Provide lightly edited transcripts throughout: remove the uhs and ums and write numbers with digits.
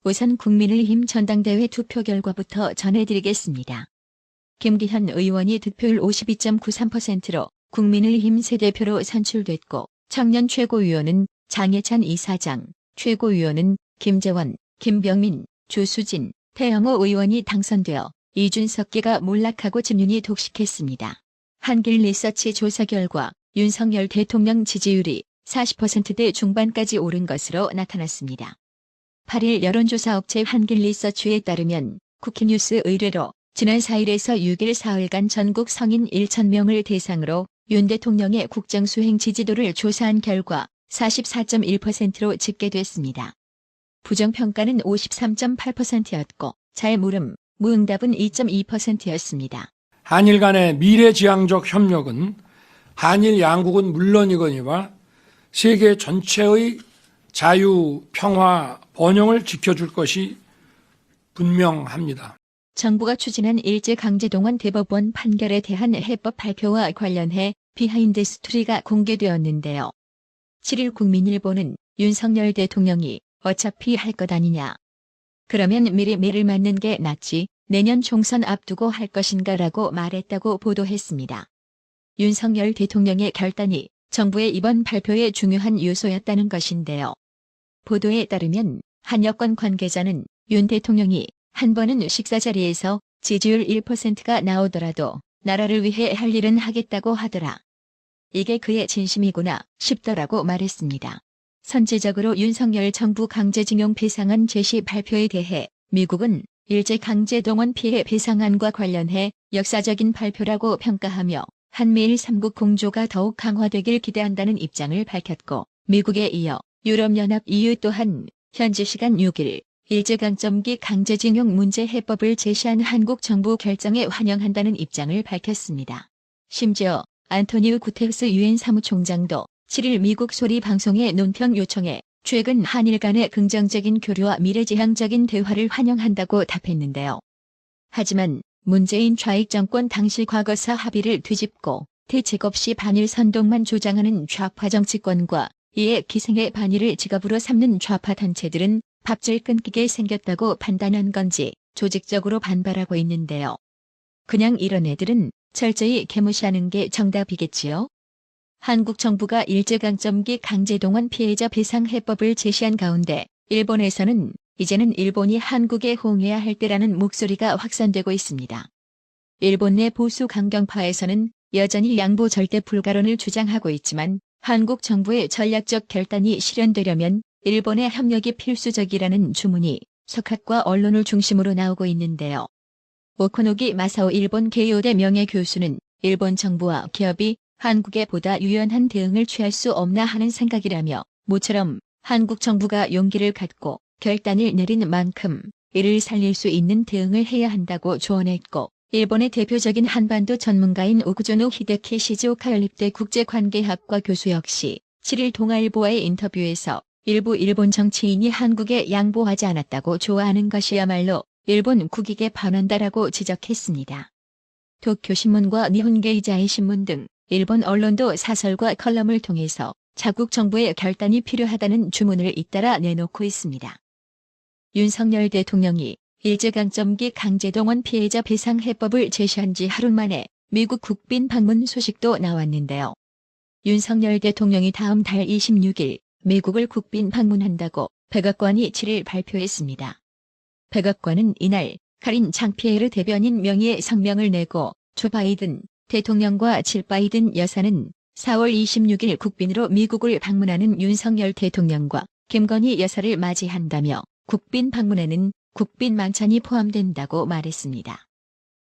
우선 국민의힘 전당대회 투표 결과부터 전해드리겠습니다. 김기현 의원이 득표율 52.93%로 국민의힘 새 대표로 선출됐고, 청년 최고위원은 장해찬 이사장, 최고위원은 김재원, 김병민, 조수진, 태영호 의원이 당선되어 이준석계가 몰락하고 진윤이 독식했습니다. 한길리서치 조사 결과 윤석열 대통령 지지율이 40%대 중반까지 오른 것으로 나타났습니다. 8일 여론조사 업체 한길리서치에 따르면 쿠키뉴스 의뢰로 지난 4일에서 6일 사흘간 전국 성인 1,000명을 대상으로 윤 대통령의 국정수행 지지도를 조사한 결과 44.1%로 집계됐습니다. 부정평가는 53.8%였고 잘 물음, 무응답은 2.2%였습니다. 한일 간의 미래지향적 협력은 한일 양국은 물론이거니와 세계 전체의 자유, 평화, 번영을 지켜줄 것이 분명합니다. 정부가 추진한 일제강제동원 대법원 판결에 대한 해법 발표와 관련해 비하인드 스토리가 공개되었는데요. 7일 국민일보는 윤석열 대통령이 어차피 할 것 아니냐. 그러면 미리 매를 맞는 게 낫지 내년 총선 앞두고 할 것인가라고 말했다고 보도했습니다. 윤석열 대통령의 결단이 정부의 이번 발표의 중요한 요소였다는 것인데요. 보도에 따르면 한 여권 관계자는 윤 대통령이 한 번은 식사 자리에서 지지율 1%가 나오더라도 나라를 위해 할 일은 하겠다고 하더라. 이게 그의 진심이구나 싶더라고 말했습니다. 선제적으로 윤석열 정부 강제징용 배상안 제시 발표에 대해 미국은 일제강제동원 피해 배상안과 관련해 역사적인 발표라고 평가하며 한미일 3국 공조가 더욱 강화되길 기대한다는 입장을 밝혔고, 미국에 이어 유럽연합 EU 또한 현지 시간 6일 일제강점기 강제징용 문제 해법을 제시한 한국 정부 결정에 환영한다는 입장을 밝혔습니다. 심지어 안토니우 구테르스 유엔 사무총장도 7일 미국 소리 방송의 논평 요청에 최근 한일 간의 긍정적인 교류와 미래지향적인 대화를 환영한다고 답했는데요. 하지만 문재인 좌익 정권 당시 과거사 합의를 뒤집고 대책 없이 반일 선동만 조장하는 좌파 정치권과 이에 기생의 반일을 직업으로 삼는 좌파 단체들은 밥줄 끊기게 생겼다고 판단한 건지 조직적으로 반발하고 있는데요. 그냥 이런 애들은 철저히 개무시하는 게 정답이겠지요? 한국 정부가 일제강점기 강제동원 피해자 배상 해법을 제시한 가운데 일본에서는 이제는 일본이 한국에 호응해야 할 때라는 목소리가 확산되고 있습니다. 일본 내 보수 강경파에서는 여전히 양보 절대 불가론을 주장하고 있지만 한국 정부의 전략적 결단이 실현되려면 일본의 협력이 필수적이라는 주문이 석학과 언론을 중심으로 나오고 있는데요. 오코노기 마사오 일본 게이오대 명예교수는 일본 정부와 기업이 한국에 보다 유연한 대응을 취할 수 없나 하는 생각이라며 모처럼 한국 정부가 용기를 갖고 결단을 내린 만큼 이를 살릴 수 있는 대응을 해야 한다고 조언했고, 일본의 대표적인 한반도 전문가인 오쿠조노 히데키 시즈오카 연립대 국제관계학과 교수 역시 7일 동아일보와의 인터뷰에서 일부 일본 정치인이 한국에 양보하지 않았다고 좋아하는 것이야말로 일본 국익에 반한다라고 지적했습니다. 도쿄신문과 니혼게이자이 신문 등 일본 언론도 사설과 컬럼을 통해서 자국 정부의 결단이 필요하다는 주문을 잇따라 내놓고 있습니다. 윤석열 대통령이 일제강점기 강제동원 피해자 배상 해법을 제시한 지 하루 만에 미국 국빈 방문 소식도 나왔는데요. 윤석열 대통령이 다음 달 26일 미국을 국빈 방문한다고 백악관이 7일 발표했습니다. 백악관은 이날 카린 장피에르 대변인 명의의 성명을 내고 조 바이든 대통령과 질 바이든 여사는 4월 26일 국빈으로 미국을 방문하는 윤석열 대통령과 김건희 여사를 맞이한다며 국빈 방문에는 국빈 만찬이 포함된다고 말했습니다.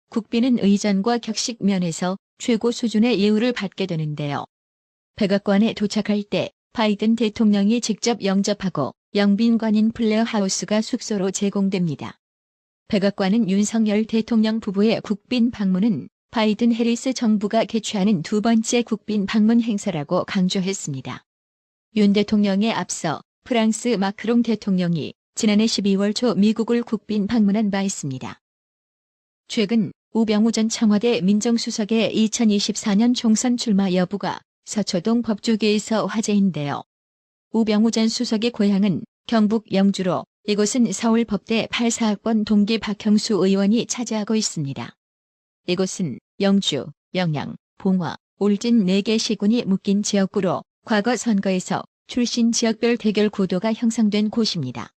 국빈은 의전과 격식 면에서 최고 수준의 예우를 받게 되는데요. 백악관에 도착할 때 바이든 대통령이 직접 영접하고 영빈관인 플레어하우스가 숙소로 제공됩니다. 백악관은 윤석열 대통령 부부의 국빈 방문은 바이든 해리스 정부가 개최하는 두 번째 국빈 방문 행사라고 강조했습니다. 윤 대통령에 앞서 프랑스 마크롱 대통령이 지난해 12월 초 미국을 국빈 방문한 바 있습니다. 최근 우병우 전 청와대 민정수석의 2024년 총선 출마 여부가 서초동 법조계에서 화제인데요. 우병우 전 수석의 고향은 경북 영주로 이곳은 서울법대 84학번 동기 박형수 의원이 차지하고 있습니다. 이곳은 영주, 영양, 봉화, 울진 4개 시군이 묶인 지역구로 과거 선거에서 출신 지역별 대결 구도가 형성된 곳입니다.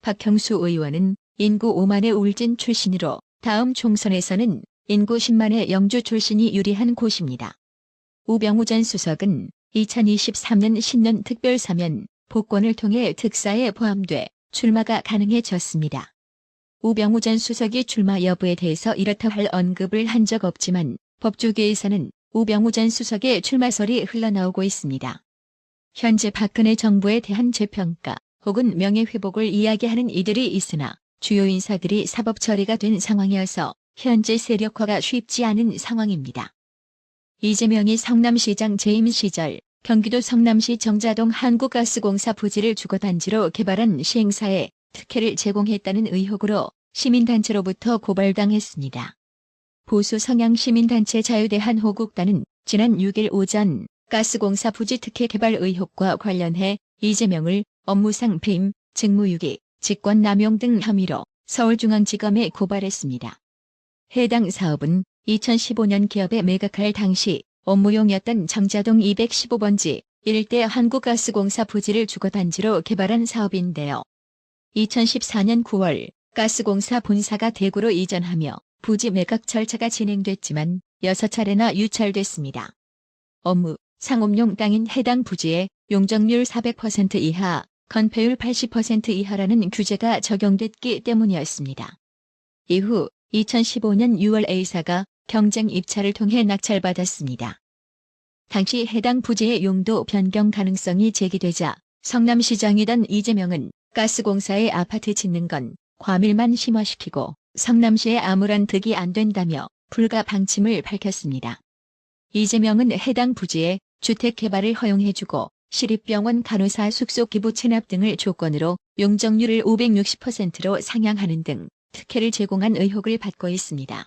박형수 의원은 인구 5만의 울진 출신으로 다음 총선에서는 인구 10만의 영주 출신이 유리한 곳입니다. 우병우 전 수석은 2023년 신년 특별사면 복권을 통해 특사에 포함돼 출마가 가능해졌습니다. 우병우 전 수석이 출마 여부에 대해서 이렇다 할 언급을 한 적 없지만 법조계에서는 우병우 전 수석의 출마설이 흘러나오고 있습니다. 현재 박근혜 정부에 대한 재평가 혹은 명예회복을 이야기하는 이들이 있으나 주요 인사들이 사법 처리가 된 상황이어서 현재 세력화가 쉽지 않은 상황입니다. 이재명이 성남시장 재임 시절 경기도 성남시 정자동 한국가스공사 부지를 주거단지로 개발한 시행사에 특혜를 제공했다는 의혹으로 시민단체로부터 고발당했습니다. 보수 성향 시민단체 자유대한호국단은 지난 6일 오전 가스공사 부지 특혜 개발 의혹과 관련해 이재명을 업무상 배임, 직무유기, 직권남용 등 혐의로 서울중앙지검에 고발했습니다. 해당 사업은 2015년 기업에 매각할 당시 업무용이었던 정자동 215번지 일대 한국가스공사 부지를 주거단지로 개발한 사업인데요. 2014년 9월 가스공사 본사가 대구로 이전하며 부지 매각 절차가 진행됐지만 6차례나 유찰됐습니다. 업무, 상업용 땅인 해당 부지에 용적률 400% 이하, 건폐율 80% 이하라는 규제가 적용됐기 때문이었습니다. 이후 2015년 6월 A사가 경쟁 입찰을 통해 낙찰받았습니다. 당시 해당 부지의 용도 변경 가능성이 제기되자 성남시장이던 이재명은 가스공사에 아파트 짓는 건 과밀만 심화시키고 성남시에 아무런 득이 안 된다며 불가 방침을 밝혔습니다. 이재명은 해당 부지에 주택 개발을 허용해주고 시립병원 간호사 숙소 기부 체납 등을 조건으로 용적률을 560%로 상향하는 등 특혜를 제공한 의혹을 받고 있습니다.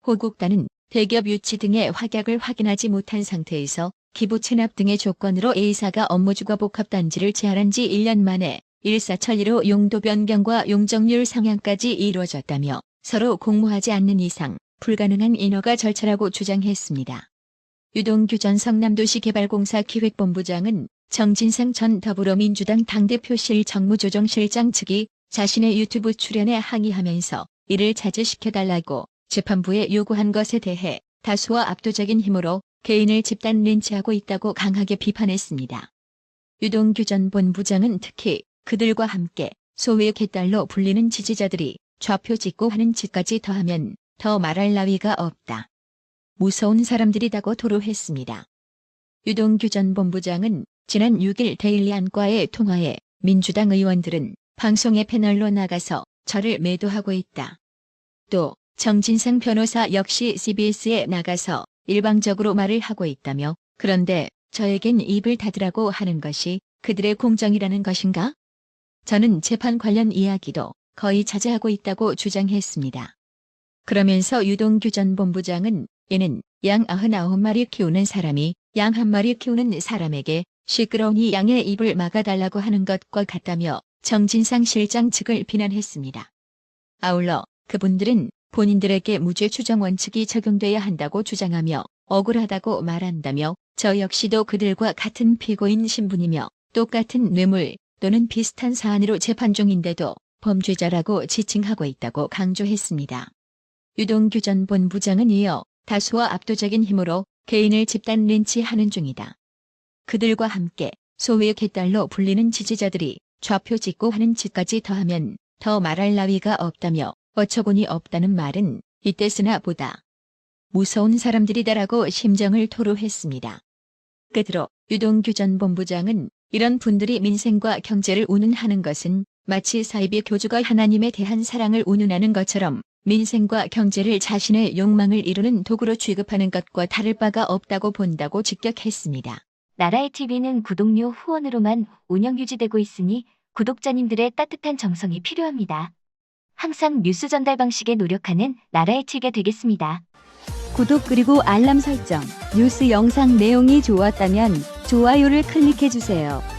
호국단은 대기업 유치 등의 확약을 확인하지 못한 상태에서 기부 체납 등의 조건으로 A사가 업무주거 복합단지를 제안한 지 1년 만에 일사천리로 용도 변경과 용적률 상향까지 이루어졌다며 서로 공모하지 않는 이상 불가능한 인허가 절차라고 주장했습니다. 유동규 전 성남도시개발공사 기획본부장은 정진상 전 더불어민주당 당대표실 정무조정실장 측이 자신의 유튜브 출연에 항의하면서 이를 자제시켜달라고 재판부에 요구한 것에 대해 다수와 압도적인 힘으로 개인을 집단 린치하고 있다고 강하게 비판했습니다. 유동규 전 본부장은 특히 그들과 함께 소위 개딸로 불리는 지지자들이 좌표짓고 하는 짓까지 더하면 더 말할 나위가 없다. 무서운 사람들이라고 토로했습니다. 유동규 전 본부장은 지난 6일 데일리 안과의 통화에 민주당 의원들은 방송의 패널로 나가서 저를 매도하고 있다. 또 정진상 변호사 역시 CBS에 나가서 일방적으로 말을 하고 있다며 그런데 저에겐 입을 닫으라고 하는 것이 그들의 공정이라는 것인가? 저는 재판 관련 이야기도 거의 자제하고 있다고 주장했습니다. 그러면서 유동규 전 본부장은 이는 양 99마리 키우는 사람이 양 1마리 키우는 사람에게 시끄러우니 양의 입을 막아달라고 하는 것과 같다며 정진상 실장 측을 비난했습니다. 아울러 그분들은 본인들에게 무죄 추정 원칙이 적용돼야 한다고 주장하며 억울하다고 말한다며 저 역시도 그들과 같은 피고인 신분이며 똑같은 뇌물 또는 비슷한 사안으로 재판 중인데도 범죄자라고 지칭하고 있다고 강조했습니다. 유동규 전 본부장은 이어 다수와 압도적인 힘으로 개인을 집단 린치하는 중이다. 그들과 함께 소위 개딸로 불리는 지지자들이 좌표짓고 하는 짓까지 더하면 더 말할 나위가 없다며 어처구니 없다는 말은 이때 쓰나 보다 무서운 사람들이다라고 심정을 토로했습니다. 끝으로 유동규 전 본부장은 이런 분들이 민생과 경제를 운운하는 것은 마치 사이비 교주가 하나님에 대한 사랑을 운운하는 것처럼 민생과 경제를 자신의 욕망을 이루는 도구로 취급하는 것과 다를 바가 없다고 본다고 직격했습니다. 나라의 TV는 구독료 후원으로만 운영 유지되고 있으니 구독자님들의 따뜻한 정성이 필요합니다. 항상 뉴스 전달 방식에 노력하는 나라의 TV가 되겠습니다. 구독 그리고 알람 설정, 뉴스 영상 내용이 좋았다면 좋아요를 클릭해주세요.